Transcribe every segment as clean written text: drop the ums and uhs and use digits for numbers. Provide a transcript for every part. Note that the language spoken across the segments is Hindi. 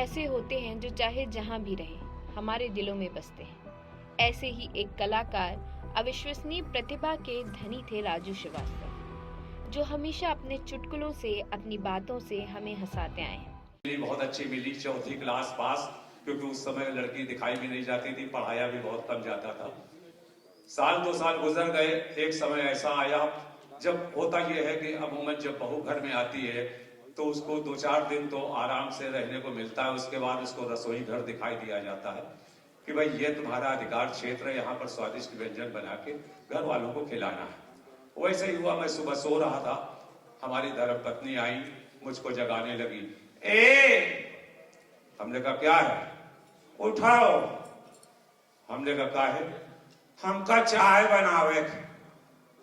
ऐसे होते हैं जो चाहे जहां भी रहे हमारे दिलों में बसते हैं। ऐसे ही एक कलाकार अविश्वसनीय प्रतिभा के धनी थे राजू श्रीवास्तव, जो हमेशा अपने चुटकुलों से, अपनी बातों से हमें हंसाते आए हैं। बहुत अच्छी मिली, चौथी क्लास पास, क्योंकि उस समय लड़की दिखाई भी नहीं जाती थी, पढ़ाया भी बहुत कम जाता था। साल 2 साल गुजर गए। एक समय ऐसा आया जब होता यह है कि अमूमन जब बहू घर में आती है तो उसको 2-4 दिन तो आराम से रहने को मिलता है। उसके बाद उसको रसोई घर दिखाई दिया जाता है कि भाई ये तुम्हारा अधिकार क्षेत्र है, यहाँ पर स्वादिष्ट व्यंजन बना के घर वालों को खिलाना है। वैसे ही हुआ, मैं सुबह सो रहा था, हमारी धर्मपत्नी आई, मुझको जगाने लगी। हमने कहा क्या है? उठाओ। हमने कहा क्या है? हमका चाय बनावे।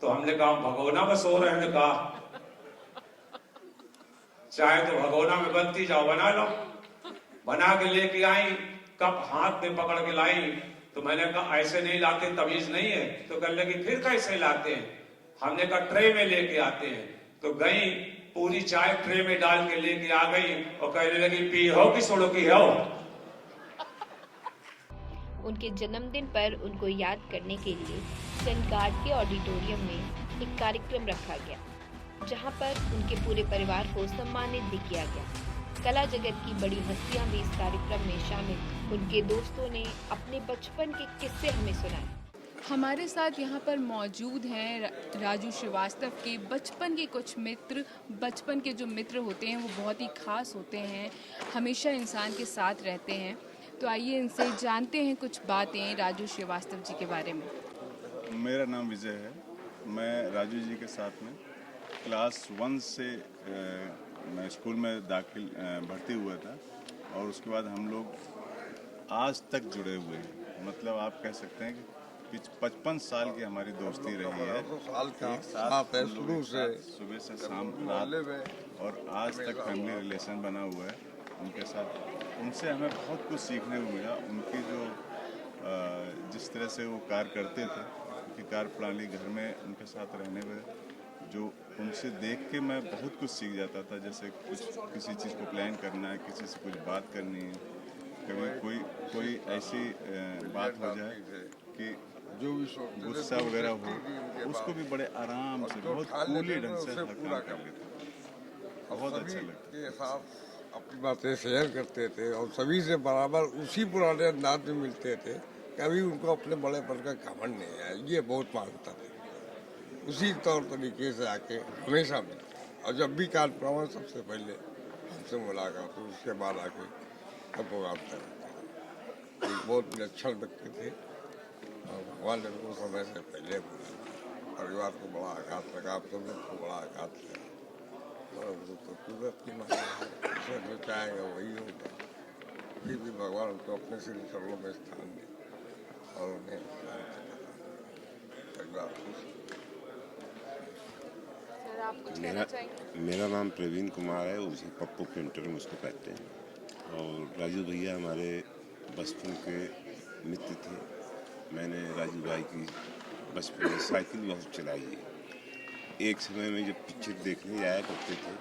तो हमने कहा भगोना में सो रहे हैं। कहा चाय तो भगोना में बनती, जाओ बना लो। बना के लेके आई, कप हाथ में पकड़ के लाई। तो मैंने कहा ऐसे नहीं लाते, तमीज नहीं है। तो कहने लगी फिर कैसे लाते हैं? हमने कहा ट्रे में लेके आते हैं। तो गई, पूरी चाय ट्रे में डाल के लेके आ गई और कहने लगी पी हो कि सोडो की हो। उनके जन्मदिन पर उनको याद करने के लिए सनगार्ड के ऑडिटोरियम में एक कार्यक्रम रखा गया, जहां पर उनके पूरे परिवार को सम्मानित भी किया गया। कला जगत की बड़ी हस्तियां भी इस कार्यक्रम में शामिल। उनके दोस्तों ने अपने बचपन के किस्से हमें सुनाए। हमारे साथ यहाँ पर मौजूद हैं राजू श्रीवास्तव के बचपन के कुछ मित्र। बचपन के जो मित्र होते हैं वो बहुत ही खास होते हैं, हमेशा इंसान के साथ रहते हैं। तो आइए इनसे जानते हैं कुछ बातें राजू श्रीवास्तव जी के बारे में। मेरा नाम विजय है। मैं राजू जी के साथ में क्लास 1 से मैं स्कूल में भर्ती हुआ था और उसके बाद हम लोग आज तक जुड़े हुए हैं। मतलब आप कह सकते हैं कि 55 साल की हमारी दोस्ती रही है। एक साथ शुरू से सुबह से शाम रात, और आज तक फैमिली रिलेशन बना हुआ है उनके साथ। उनसे हमें बहुत कुछ सीखने को मिला। उनकी जो जिस तरह से वो कार्य करते थे, उनकी कार्य प्रणाली, घर में उनके साथ रहने में जो उनसे देख के मैं बहुत कुछ सीख जाता था। जैसे किसी चीज़ को प्लान करना है, किसी से कुछ बात करनी है, कभी कोई ऐसी बात हो जाए कि जो गुस्सा वगैरह हो, उसको भी बड़े आराम से, बहुत कूली ढंग से हर काम कर लेते थे। बहुत अच्छा लगता था। अपनी बातें शेयर करते थे और सभी से बराबर उसी पुराने अंदाज में मिलते थे। कभी उनको अपने बड़ेपन का घमंड नहीं आया, ये बहुत मानता था। उसी तौर तरीके से आके हमेशा मिलते, और जब भी कार्यक्रम सबसे पहले हमसे मुलाकात हुई, उसके बाद आके अब प्रोग्राम करते। एक बहुत विलक्षण व्यक्ति थे और भगवान ने उनको समय से पहले बुलाया। परिवार को बड़ा आघात लगा, आप सब को बड़ा आघात लगा, और तो कुदरत की मांग जो चाहेगा वही होगा। फिर भी भगवान उनको अपने श्री चरणों में स्थान दे और उन्हें परिवार खुश। मेरा नाम प्रवीण कुमार है, उसे पप्पू पेंटर मुझको कहते हैं। और राजू भैया हमारे बचपन के मित्र थे। मैंने राजू भाई की बचपन में साइकिल बहुत चलाई है। एक समय में जब पिक्चर देखने जाया करते थे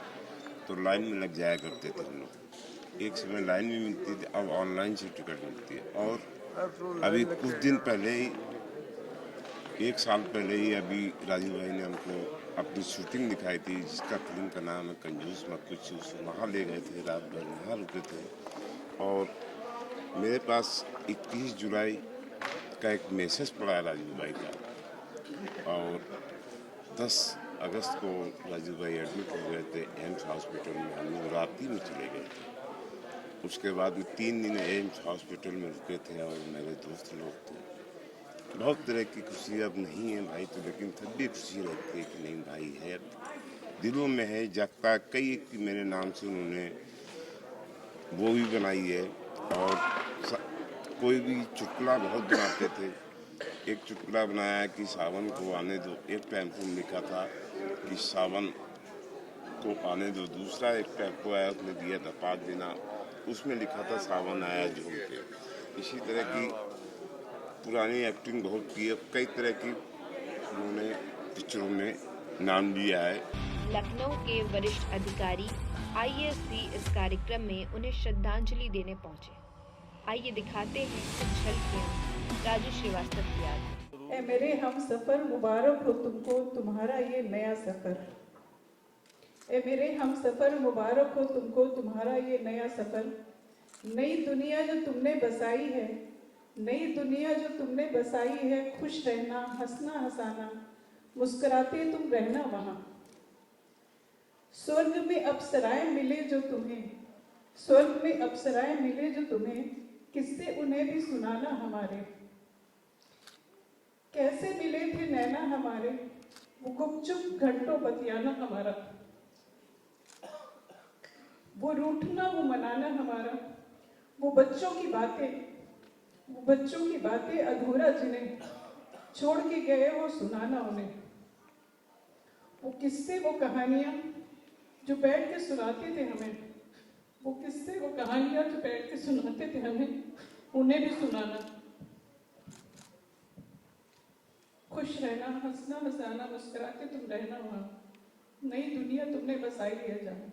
तो लाइन में लग जाया करते थे हम लोग। एक समय लाइन में मिलती थी, अब ऑनलाइन से टिकट मिलती है। और अभी कुछ दिन पहले ही, 1 साल पहले ही, अभी राजू भाई ने हमको अपनी शूटिंग दिखाई थी, जिसका फिल्म का नाम है कंजूस मत कुछ। वहाँ ले गए थे, रात भर वहाँ रुके थे। और मेरे पास 21 जुलाई का एक मैसेज पड़ा है राजू भाई का, और 10 अगस्त को राजू भाई एडमिट हो गए थे एम्स हॉस्पिटल में। हम लोग रात ही में चले गए थे। उसके बाद में 3 दिन एम्स हॉस्पिटल में रुके थे और मेरे दोस्त लोग थे। बहुत तरह की खुशी अब नहीं है भाई, तो लेकिन तब भी खुशी रहती है कि नहीं भाई है, दिलों में है, जगता। कई मेरे नाम से उन्होंने वो भी बनाई है। और कोई भी चुटकुला बहुत बनाते थे। एक चुटकुला बनाया कि सावन को आने दो, एक टाइम को लिखा था कि सावन को आने दो। दूसरा एक टाइम को आया, उसने दिया था 5 दिन, उसमें लिखा था सावन आया झूम के। इसी तरह की पुरानी एक्टिंग बहुत की है। कई तरह की उन्होंने पिक्चरों में नाम लिया है। लखनऊ के वरिष्ठ अधिकारी आईएएस भी इस कार्यक्रम में उन्हें श्रद्धांजलि देने पहुंचे। आइए दिखाते हैं कुछ झलकियां राजू श्रीवास्तव की याद में। ए मेरे हम सफ़र मुबारक हो तुमको तुम्हारा ये नया सफ़र। ए मेरे हम सफ़र मुबारक हो तुमको तुम्हारा ये नया सफ़र। नई दुनिया जो तुमने बसाई है, नई दुनिया जो तुमने बसाई है, खुश रहना, हंसना हंसाना, मुस्कुराते तुम रहना वहाँ। स्वर्ग में अप्सराएं मिले जो तुम्हें, स्वर्ग में अप्सराएं मिले जो तुम्हें, किससे उन्हें भी सुनाना हमारे। कैसे मिले थे नैना हमारे, वो गुपचुप घंटों बतियाना हमारा, वो रूठना वो मनाना हमारा, वो बच्चों की बातें अधूरा जिन्हें छोड़ के गए वो सुनाना उन्हें। वो किस्से वो कहानियां जो बैठ के सुनाते थे हमें, वो किस्से वो कहानियां जो बैठ के सुनाते थे हमें, उन्हें भी सुनाना। खुश रहना, हंसना हंसाना, मुस्कुराते तुम रहना वहाँ। नई दुनिया तुमने बसाई है जहाँ।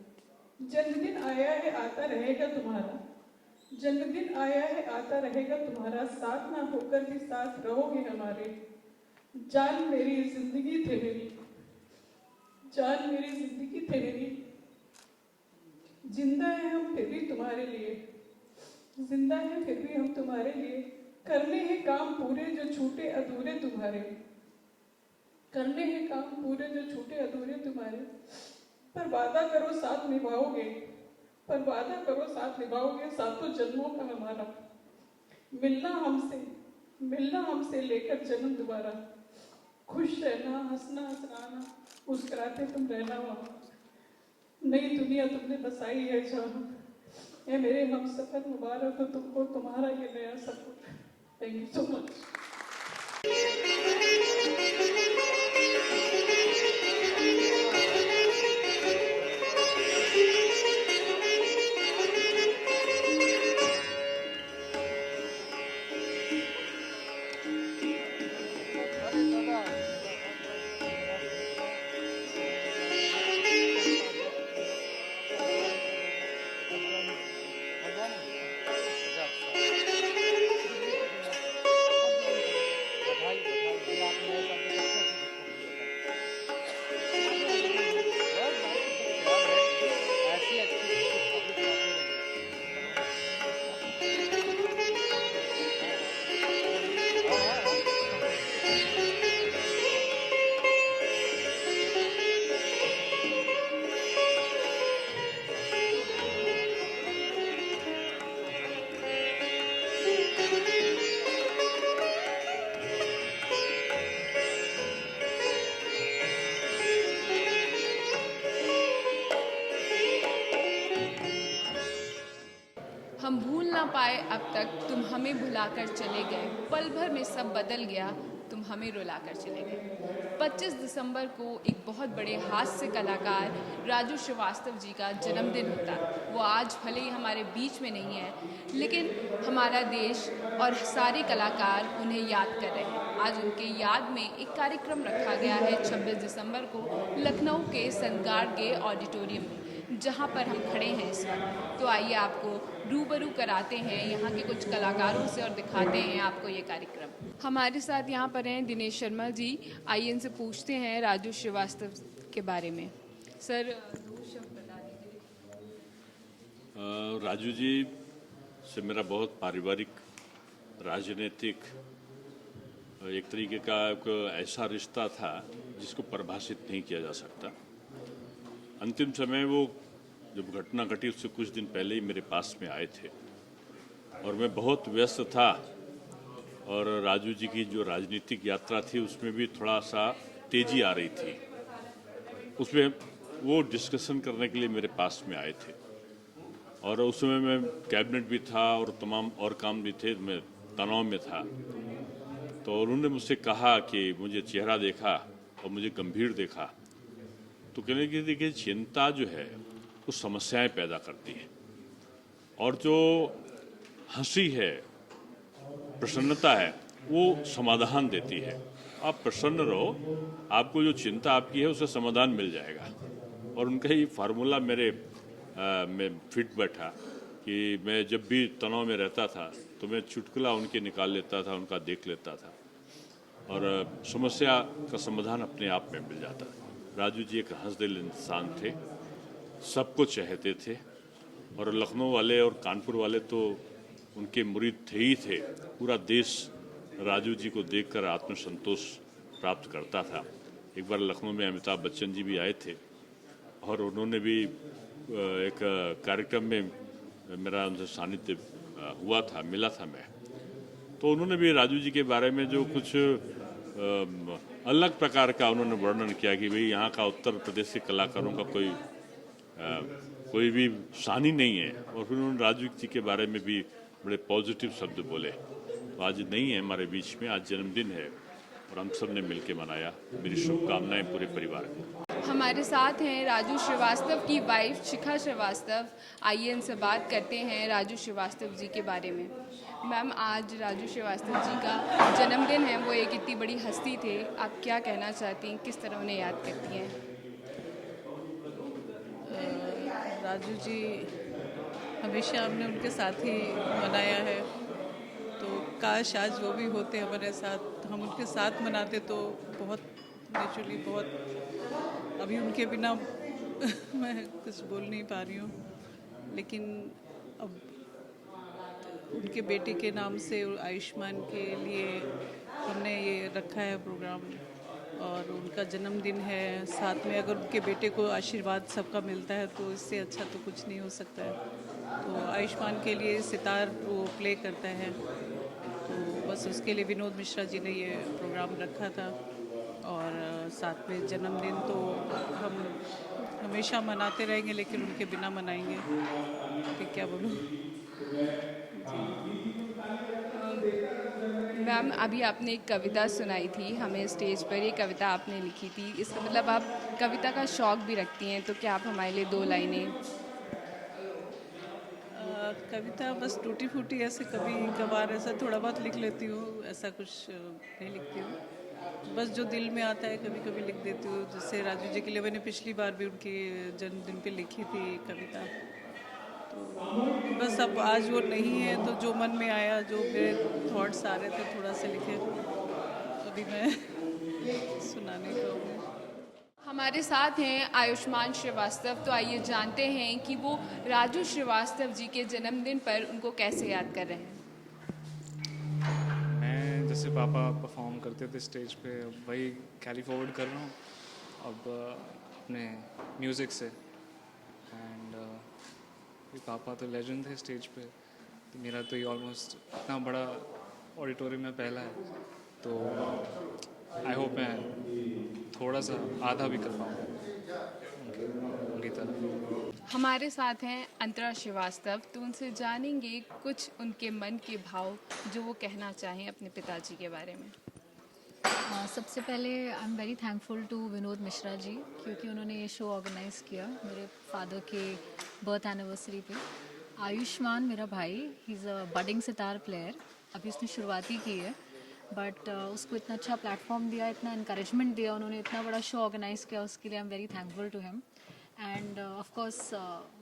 जन्मदिन आया है आता रहेगा तुम्हारा, जन्मदिन आया है आता रहेगा तुम्हारा, साथ ना होकर भी साथ रहोगे हमारे। जान मेरी जिंदगी थे मेरी, जान मेरी जिंदगी थे मेरी, जिंदा है हम फिर भी तुम्हारे लिए, जिंदा है फिर भी हम तुम्हारे लिए। करने हैं काम पूरे जो छूटे अधूरे तुम्हारे, करने हैं काम पूरे जो छूटे अधूरे तुम्हारे। पर वादा करो साथ निभाओगे, पर वादा करो साथ निभाओगे, सातों जन्मों का हमारा। मिलना हमसे लेकर जन्म दोबारा। खुश रहना, हंसना हंसाना, मुस्कुराते तुम रहना वहाँ। नई दुनिया तुमने बसाई है जहाँ। ये मेरे हम सफर मुबारक हो तुमको तुम्हारा ये नया सफर। Thank you so much. हम भूल ना पाए अब तक, तुम हमें भुलाकर चले गए, पल भर में सब बदल गया, तुम हमें रुलाकर चले गए। 25 दिसंबर को एक बहुत बड़े हास्य कलाकार राजू श्रीवास्तव जी का जन्मदिन होता है। वो आज भले ही हमारे बीच में नहीं है, लेकिन हमारा देश और सारे कलाकार उन्हें याद कर रहे हैं। आज उनके याद में एक कार्यक्रम रखा गया है 26 दिसंबर को लखनऊ के सनगार्ड के ऑडिटोरियम में, जहाँ पर हम खड़े हैं इस वक्त। तो आइए आपको रूबरू कराते हैं यहाँ के कुछ कलाकारों से और दिखाते हैं आपको ये कार्यक्रम। हमारे साथ यहाँ पर हैं दिनेश शर्मा जी। आइए इनसे पूछते हैं राजू श्रीवास्तव के बारे में। सर, दो शब्द बता दीजिए। राजू जी से मेरा बहुत पारिवारिक, राजनीतिक, एक तरीके का एक ऐसा रिश्ता था जिसको परिभाषित नहीं किया जा सकता। अंतिम समय वो जब घटना घटी उससे कुछ दिन पहले ही मेरे पास में आए थे और मैं बहुत व्यस्त था, और राजू जी की जो राजनीतिक यात्रा थी उसमें भी थोड़ा सा तेजी आ रही थी। उसमें वो डिस्कशन करने के लिए मेरे पास में आए थे और उस समय मैं कैबिनेट भी था और तमाम और काम भी थे, मैं तनाव में था। तो उन्होंने मुझसे कहा कि मुझे चेहरा देखा और मुझे गंभीर देखा तो कहने की देखिए, चिंता जो है वो समस्याएं पैदा करती है और जो हंसी है, प्रसन्नता है, वो समाधान देती है। आप प्रसन्न रहो, आपको जो चिंता आपकी है उसका समाधान मिल जाएगा। और उनका ये फार्मूला मेरे मैं फिट बैठा कि मैं जब भी तनाव में रहता था तो मैं चुटकुला उनके निकाल लेता था, उनका देख लेता था और समस्या का समाधान अपने आप में मिल जाता था। राजू जी एक हंसदिल इंसान थे, सबको चाहते थे और लखनऊ वाले और कानपुर वाले तो उनके मुरीद थे ही थे। पूरा देश राजू जी को देखकर आत्मसंतोष प्राप्त करता था। एक बार लखनऊ में अमिताभ बच्चन जी भी आए थे और उन्होंने भी एक कार्यक्रम में मेरा उनसे सानिध्य हुआ था, मिला था मैं, तो उन्होंने भी राजू जी के बारे में जो कुछ अलग प्रकार का उन्होंने वर्णन किया कि भाई यहाँ का उत्तर प्रदेश के कलाकारों का कोई भी सानी नहीं है। और फिर उन्होंने राजू जी के बारे में भी बड़े पॉजिटिव शब्द बोले। तो आज नहीं है हमारे बीच में, आज जन्मदिन है और हम सब ने मिलकर मनाया। मेरी शुभकामनाएं पूरे परिवार को। हमारे साथ हैं राजू श्रीवास्तव की वाइफ शिखा श्रीवास्तव। आइए इनसे बात करते हैं राजू श्रीवास्तव जी के बारे में। मैम, आज राजू श्रीवास्तव जी का जन्मदिन है, वो एक इतनी बड़ी हस्ती थे, आप क्या कहना चाहती हैं, किस तरह उन्हें याद करती हैं? राजू जी हमेशा हमने उनके साथ ही मनाया है, तो काश आज वो भी होते हमारे साथ, हम उनके साथ मनाते तो बहुत नेचुरली बहुत। अभी उनके बिना मैं कुछ बोल नहीं पा रही हूँ, लेकिन अब उनके बेटे के नाम से आयुष्मान के लिए हमने ये रखा है प्रोग्राम और उनका जन्मदिन है। साथ में अगर उनके बेटे को आशीर्वाद सबका मिलता है तो इससे अच्छा तो कुछ नहीं हो सकता है। तो आयुष्मान के लिए सितार वो प्ले करता है, तो बस उसके लिए विनोद मिश्रा जी ने ये प्रोग्राम रखा था। और साथ में जन्मदिन तो हम हमेशा मनाते रहेंगे, लेकिन उनके बिना मनाएंगे कि क्या बोलूँ। मैम, अभी आपने एक कविता सुनाई थी हमें स्टेज पर, ये कविता आपने लिखी थी, इसका मतलब आप कविता का शौक़ भी रखती हैं, तो क्या आप हमारे लिए 2 लाइनें? कविता बस टूटी फूटी ऐसे कभी कभार ऐसा थोड़ा बहुत लिख लेती हूँ, ऐसा कुछ नहीं लिखती हूँ। बस जो दिल में आता है कभी कभी लिख देती हूँ। जैसे राजू जी के लिए मैंने पिछली बार भी उनके जन्मदिन पे लिखी थी कविता, तो बस अब आज वो नहीं है तो जो मन में आया, जो मेरे थॉट्स आ रहे थे थोड़ा सा लिखे, अभी मैं सुना नहीं पाऊँगी। हमारे साथ हैं आयुष्मान श्रीवास्तव, तो आइए जानते हैं कि वो राजू श्रीवास्तव जी के जन्मदिन पर उनको कैसे याद कर रहे हैं। मैं जैसे पापा परफॉर्म करते थे स्टेज पे, वही कैरी फॉरवर्ड कर रहा हूँ अब अपने म्यूज़िक से। एंड पापा तो लेजेंड थे स्टेज पे, तो मेरा तो ये ऑलमोस्ट इतना बड़ा ऑडिटोरियम में पहला है, तो आई होप मैं थोड़ा सा आधा भी कर पाऊँ उनकी तरह। हमारे साथ हैं अंतरा श्रीवास्तव, तो उनसे जानेंगे कुछ उनके मन के भाव जो वो कहना चाहें अपने पिताजी के बारे में। सबसे पहले I am very thankful to Vinod Mishra ji, क्योंकि उन्होंने ये शो ऑर्गेनाइज़ किया मेरे फादर के बर्थ एनिवर्सरी पे। आयुष्मान मेरा भाई, he is a budding sitar player, अभी उसने शुरुआत ही की है, बट उसको इतना अच्छा प्लेटफॉर्म दिया, इतना इनकरेजमेंट दिया, उन्होंने इतना बड़ा शो ऑर्गेनाइज़ किया, उसके लिए I am very thankful to him. And of course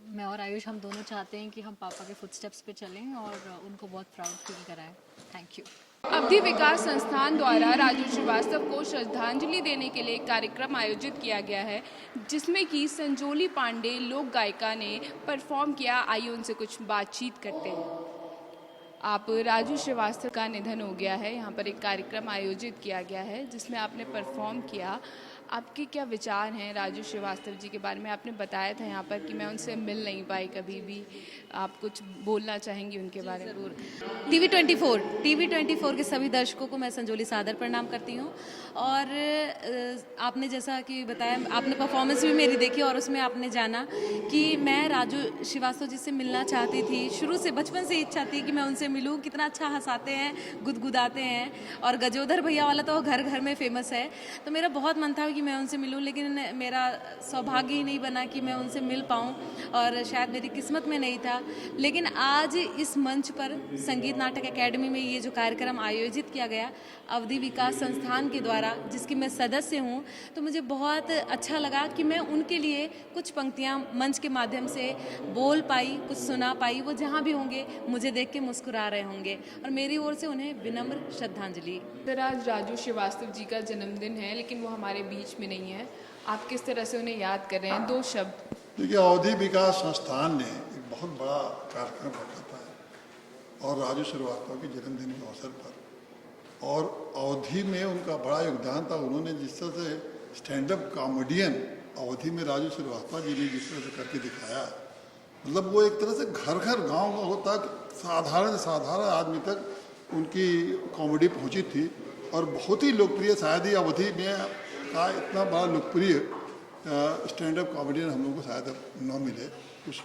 मैं और आयुष हम दोनों चाहते हैं कि हम पापा के फुटस्टेप्स पे चलें और उनको बहुत प्राउड फील कराएं। Thank you. अवधि विकास संस्थान द्वारा राजू श्रीवास्तव को श्रद्धांजलि देने के लिए एक कार्यक्रम आयोजित किया गया है, जिसमें कि संजोली पांडे लोक गायिका ने परफॉर्म किया। आइए उनसे कुछ बातचीत करते हैं। आप राजू श्रीवास्तव का निधन हो गया है, यहाँ पर एक कार्यक्रम आयोजित किया गया है जिसमें आपने परफॉर्म किया। आपके क्या विचार हैं राजू श्रीवास्तव जी के बारे में? आपने बताया था यहाँ पर कि मैं उनसे मिल नहीं पाई कभी भी, आप कुछ बोलना चाहेंगी उनके बारे में? TV24 के सभी दर्शकों को मैं संजोली सादर प्रणाम करती हूँ। और आपने जैसा कि बताया, आपने परफॉर्मेंस भी मेरी देखी और उसमें आपने जाना कि मैं राजू श्रीवास्तव जी से मिलना चाहती थी। शुरू से बचपन से इच्छा थी कि मैं उनसे मिलूँ। कितना अच्छा हंसाते हैं, गुदगुदाते हैं, और गजोधर भैया वाला तो घर घर में फेमस है। तो मेरा बहुत मन था कि मैं उनसे मिलूं, लेकिन मेरा सौभाग्य ही नहीं बना कि मैं उनसे मिल पाऊं, और शायद मेरी किस्मत में नहीं था। लेकिन आज इस मंच पर संगीत नाटक एकेडमी में ये जो कार्यक्रम आयोजित किया गया अवधि विकास संस्थान के द्वारा, जिसकी मैं सदस्य हूं, तो मुझे बहुत अच्छा लगा कि मैं उनके लिए कुछ पंक्तियां मंच के माध्यम से बोल पाई, कुछ सुना पाई। वो जहां भी होंगे मुझे देख के मुस्कुरा रहे होंगे, और मेरी ओर से उन्हें विनम्र श्रद्धांजलि। सर, आज राजू श्रीवास्तव जी का जन्मदिन है, लेकिन वो हमारे बीच में नहीं है। आप किस तरह से उन्हें याद कर रहे हैं? 2 शब्द। देखिए, अवधि विकास संस्थान ने एक बहुत बड़ा कार्यक्रम रखा था और राजू श्रीवास्तव के जन्मदिन के अवसर पर, और अवधि में उनका बड़ा योगदान था। उन्होंने जिस तरह से स्टैंड अप कॉमेडियन अवधि में राजू श्रीवास्तव जी ने जिस तरह से करके दिखाया, मतलब वो एक तरह से घर घर गांव गांव तक साधारण से साधारण आदमी तक उनकी कॉमेडी पहुंची थी, और बहुत ही लोकप्रिय। शायद ही अवधि में का इतना बड़ा लोकप्रिय स्टैंड अप कॉमेडियन हम लोगों को शायद न मिले, कुछ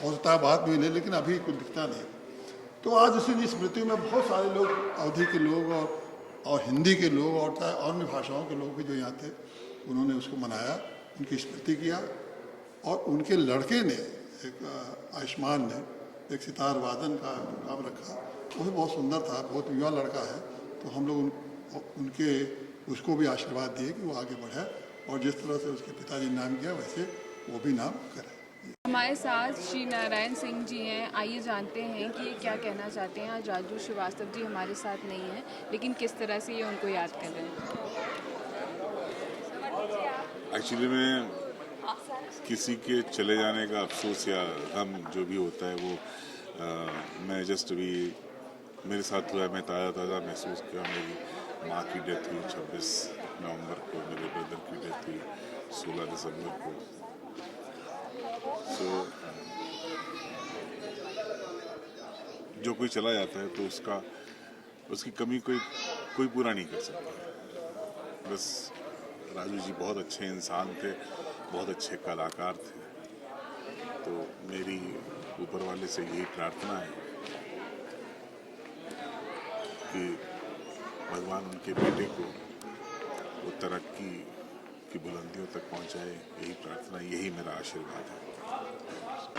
हो सकता है बाद में मिले, लेकिन अभी कुछ दिखता नहीं। तो आज उसी स्मृति में बहुत सारे लोग, अवधि के लोग और हिंदी के लोग और चाहे अन्य भाषाओं के लोग भी जो यहाँ थे, उन्होंने उसको मनाया, उनकी स्मृति किया। और उनके लड़के ने, एक आयुष्मान ने एक सितार वादन का काम रखा, वो भी बहुत सुंदर था, बहुत युवा लड़का है। तो हम लोग उनके उसको भी आशीर्वाद दिए कि वो आगे बढ़े, और जिस तरह से उसके पिताजी ने नाम किया वैसे वो भी नाम करे। हमारे साथ श्री नारायण सिंह जी हैं। आइए जानते हैं कि ये क्या कहना चाहते हैं। आज राजू श्रीवास्तव जी हमारे साथ नहीं हैं, लेकिन किस तरह से ये उनको याद कर रहे हैं। एक्चुअली मैं किसी के चले जाने का अफसोस या गम जो भी होता है वो मैं जस्ट अभी मेरे साथ हुआ है, मैं ताज़ा महसूस किया। मेरी माँ की डेथ हुई 26 नवंबर को, मेरे ब्रदर की डेथ हुई 16 दिसंबर को। तो जो कोई चला जाता है तो उसकी कमी कोई पूरा नहीं कर सकता। बस राजू जी बहुत अच्छे इंसान थे, बहुत अच्छे कलाकार थे। तो मेरी ऊपर वाले से यही प्रार्थना है कि भगवान उनके बेटे को वो तरक्की की बुलंदियों तक पहुंचाए। यही प्रार्थना, यही मेरा आशीर्वाद है।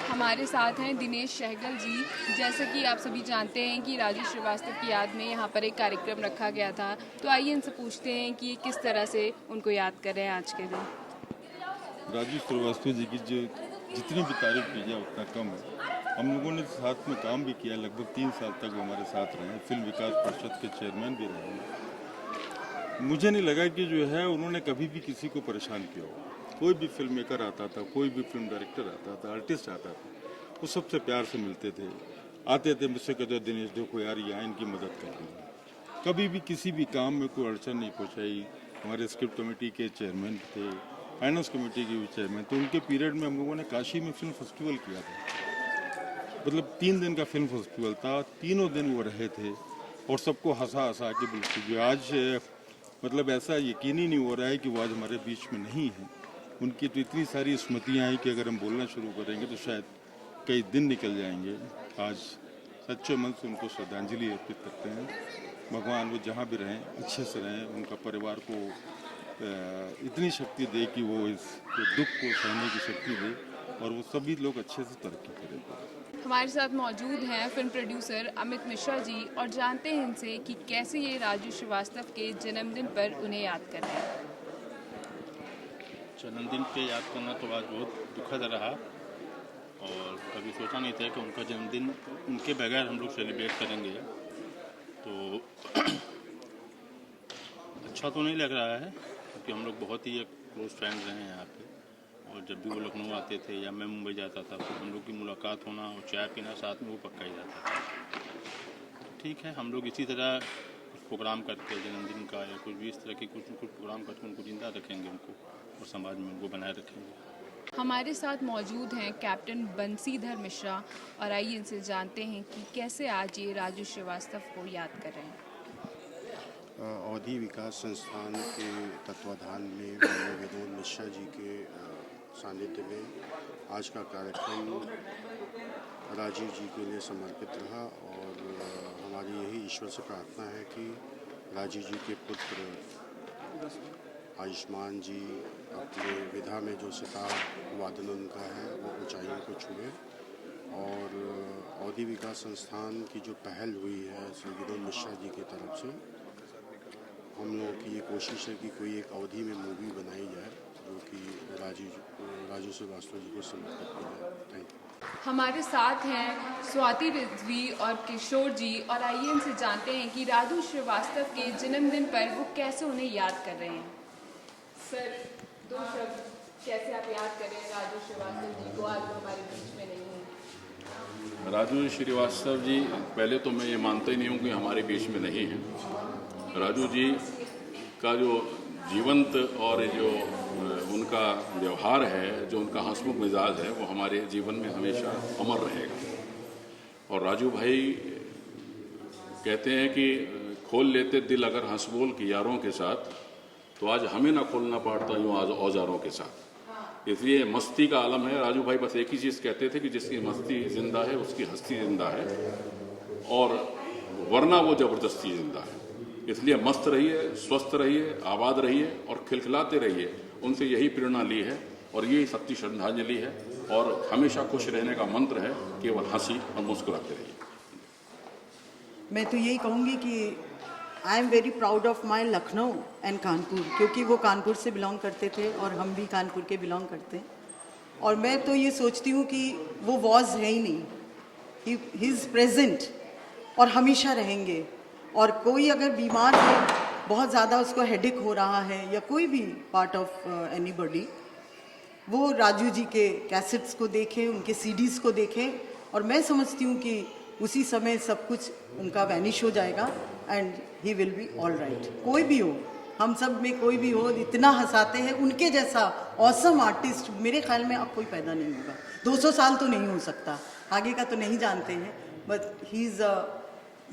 हमारे साथ हैं दिनेश सहगल जी। जैसे कि आप सभी जानते हैं कि राजू श्रीवास्तव की याद में यहाँ पर एक कार्यक्रम रखा गया था, तो आइए इनसे पूछते हैं कि किस तरह से उनको याद कर रहे हैं आज के दिन। राजू श्रीवास्तव जी की जो जितनी भी तारीफ की जाए उतना कम है। हम लोगों ने साथ में काम भी किया, लगभग 3 साल तक वो हमारे साथ रहे, फिल्म विकास परिषद के चेयरमैन भी रहे। मुझे नहीं लगा कि जो है उन्होंने कभी भी किसी को परेशान किया हो। कोई भी फिल्म मेकर आता था, कोई भी फिल्म डायरेक्टर आता था, आर्टिस्ट आता था, वो सबसे प्यार से मिलते थे, आते थे, मुझसे कहते दिनेश देखो यार यहाँ इनकी मदद कर दो। कभी भी किसी भी काम में कोई अड़चन नहीं पहुँचाई। हमारे स्क्रिप्ट कमेटी के चेयरमैन थे, फाइनेंस कमेटी के भी चेयरमैन, तो उनके पीरियड में हम लोगों ने काशी में फिल्म फेस्टिवल किया था। मतलब 3 दिन का फिल्म फेस्टिवल था, तीनों दिन वो रहे थे और सबको हंसा के बिल्कुल। आज मतलब ऐसा यकीन ही नहीं हो रहा है कि वो आज हमारे बीच में नहीं है। उनकी तो इतनी सारी स्मृतियाँ हैं कि अगर हम बोलना शुरू करेंगे तो शायद कई दिन निकल जाएंगे। आज सच्चे मन से उनको श्रद्धांजलि अर्पित करते हैं। भगवान वो जहाँ भी रहें अच्छे से रहें, उनका परिवार को इतनी शक्ति दे कि वो इस दुख को सहने की शक्ति दे और वो सभी लोग अच्छे से तरक्की करें। हमारे साथ मौजूद हैं फिल्म प्रोड्यूसर अमित मिश्रा जी, और जानते हैं इनसे कि कैसे ये राजू श्रीवास्तव के जन्मदिन पर उन्हें याद कर रहे हैं। जन्मदिन पे याद करना तो आज बहुत दुखद रहा और कभी सोचा नहीं था कि उनका जन्मदिन उनके बगैर हम लोग सेलिब्रेट करेंगे। तो अच्छा तो नहीं लग रहा है क्योंकि हम लोग बहुत ही एक क्लोज फ्रेंड रहे हैं यहाँ पे, और जब भी वो लखनऊ आते थे या मैं मुंबई जाता था तो हम लोग की मुलाकात होना और चाय पीना साथ में वो पक्का ही जाता था। ठीक है, हम लोग इसी तरह कुछ प्रोग्राम करके जन्मदिन का या कुछ भी इस तरह के कुछ प्रोग्राम करके उनको जिंदा रखेंगे, उनको और समाज में उनको बनाए रखेंगे। हमारे साथ मौजूद हैं कैप्टन बंसीधर मिश्रा, और आइए इनसे जानते हैं कि कैसे आज ये राजू श्रीवास्तव को याद कर रहे हैं। अवधि विकास संस्थान के तत्वाधान में विनोद मिश्रा जी के सानिध्य में आज का कार्यक्रम राजीव जी के लिए समर्पित रहा और हमारी यही ईश्वर से प्रार्थना है कि राजीव जी के पुत्र आयुष्मान जी अपने विधा में जो सितार वादन उनका है वो ऊंचाइयों को छुए। और अवधि विकास संस्थान की जो पहल हुई है श्री विनोद मिश्रा जी की तरफ से, हम लोगों की ये कोशिश है कि कोई एक अवधि में मूवी बनाई जाए जो कि राजू श्रीवास्तव जी को समर्पित की जाए। Thank you. हमारे साथ हैं स्वाति रिजवी और किशोर जी, और आइए इनसे जानते हैं कि राजू श्रीवास्तव के जन्मदिन पर वो कैसे उन्हें याद कर रहे हैं। सर, 2 शब्द कैसे आप याद कर रहे हैं राजू श्रीवास्तव जी को, आज वो हमारे बीच में नहीं है। राजू श्रीवास्तव जी, पहले तो मैं ये मानता ही नहीं हूँ कि हमारे बीच में नहीं हैं। राजू जी का जो जीवंत और जो उनका व्यवहार है, जो उनका हंसमुख मिजाज है, वो हमारे जीवन में हमेशा अमर रहेगा। और राजू भाई कहते हैं कि खोल लेते दिल अगर हंस बोल के यारों के साथ, तो आज हमें ना खोलना पड़ता यूँ आज औजारों के साथ। इसलिए मस्ती का आलम है। राजू भाई बस एक ही चीज़ कहते थे कि जिसकी मस्ती जिंदा है उसकी हस्ती जिंदा है, और वरना वो ज़बरदस्ती जिंदा है। इसलिए मस्त रहिए, स्वस्थ रहिए, आबाद रहिए और खिलखिलाते रहिए। उनसे यही प्रेरणा ली है और यही सच्ची श्रद्धांजलि है। और हमेशा खुश रहने का मंत्र है, केवल हंसी और मुस्कुराते रहिए। मैं तो यही कहूँगी कि आई am very proud of my Lucknow and Kanpur, क्योंकि वो कानपुर से बिलोंग करते थे और हम भी कानपुर के बिलोंग करते हैं। और मैं तो ये सोचती हूँ कि वो वॉज है ही नहीं, ही इज़ प्रेजेंट और हमेशा रहेंगे। और कोई अगर बीमार है, बहुत ज़्यादा उसको हेडेक हो रहा है, या कोई भी पार्ट ऑफ एनीबॉडी, वो राजू जी के कैसेट्स को देखें, उनके सीडीज़ को देखें, और मैं समझती हूँ कि उसी समय सब कुछ उनका वैनिश हो जाएगा and he will be all right. कोई भी हो, हम सब में कोई भी हो, इतना हंसाते हैं, उनके जैसा ऑसम आर्टिस्ट मेरे ख्याल में अब कोई पैदा नहीं होगा। 200 साल तो नहीं हो सकता, आगे का तो नहीं जानते हैं, बट ही इज़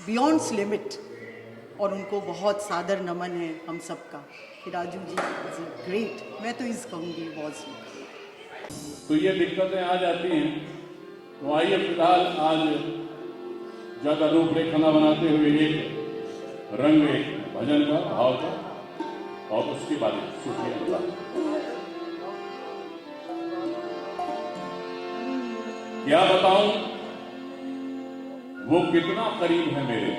बियॉन्ड्स लिमिट। और उनको बहुत सादर नमन है हम सबका कि राजू जी इज ग्रेट। मैं तो इस कहूँगी वॉज। तो ये दिक्कतें आ जाती हैं, तो आइए फिलहाल आज ज़्यादा रूपरेखा न बनाते हुए एक रंग एक भजन का भाव का, और उसके बाद सूफी अंदाज। क्या बताऊं वो कितना करीब है मेरे,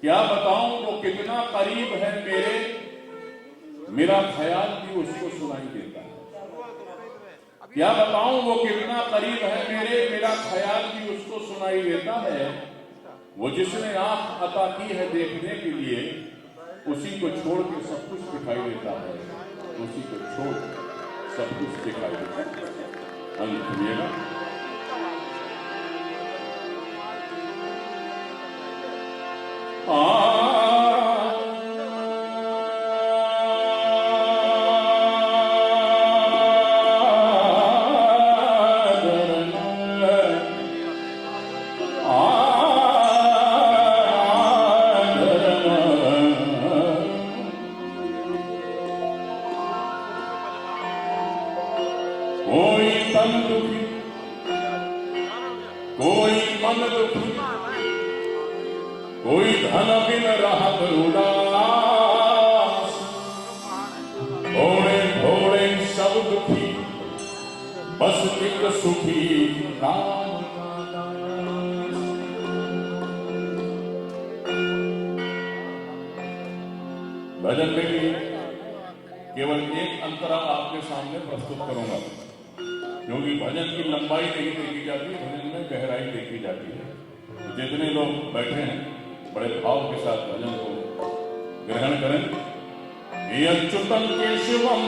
क्या बताऊं वो कितना करीब है मेरे, मेरा ख्याल भी उसको सुनाई देता है। क्या बताऊं वो कितना करीब है मेरे, मेरा ख्याल भी उसको सुनाई देता है। वो जिसने आंख अता की है देखने के लिए, उसी को छोड़ के सब कुछ दिखाई देता है, उसी को छोड़ सब कुछ दिखाई देता है। अंत सुनिएगा। कोई तन दुखी, कोई मन दुखी, कोई धन बिन रहत उदास, थोड़े थोड़े सब दुखी, बस एक सुखी राम का दास। भजन के लिए केवल एक अंतरा आपके सामने प्रस्तुत करूंगा, क्योंकि भजन की लंबाई नहीं देखी जाती, भजन में गहराई देखी जाती है। तो जितने लोग बैठे हैं बड़े भाव के साथ भजन को ग्रहण करें। ये अच्युतम केशवम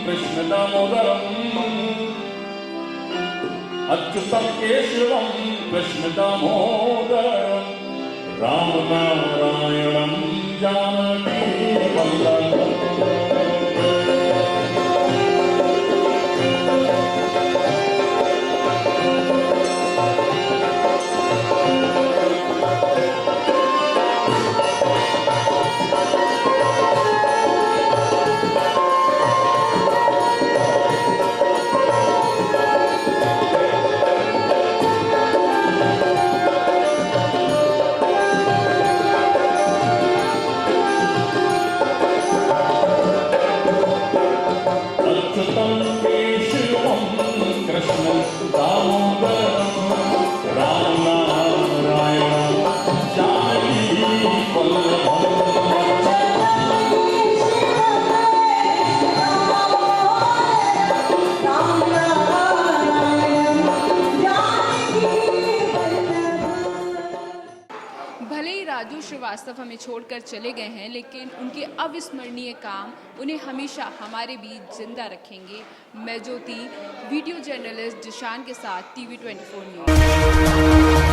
कृष्ण दामोदरम, अच्युतम केशवम कृष्ण दामोदरम, राम नारायणम जानकी वल्लभम। श्रीवास्तव हमें छोड़कर चले गए हैं, लेकिन उनके अविस्मरणीय काम उन्हें हमेशा हमारे बीच जिंदा रखेंगे। मैं ज्योति, वीडियो जर्नलिस्ट जिशान के साथ TV 24 न्यूज़।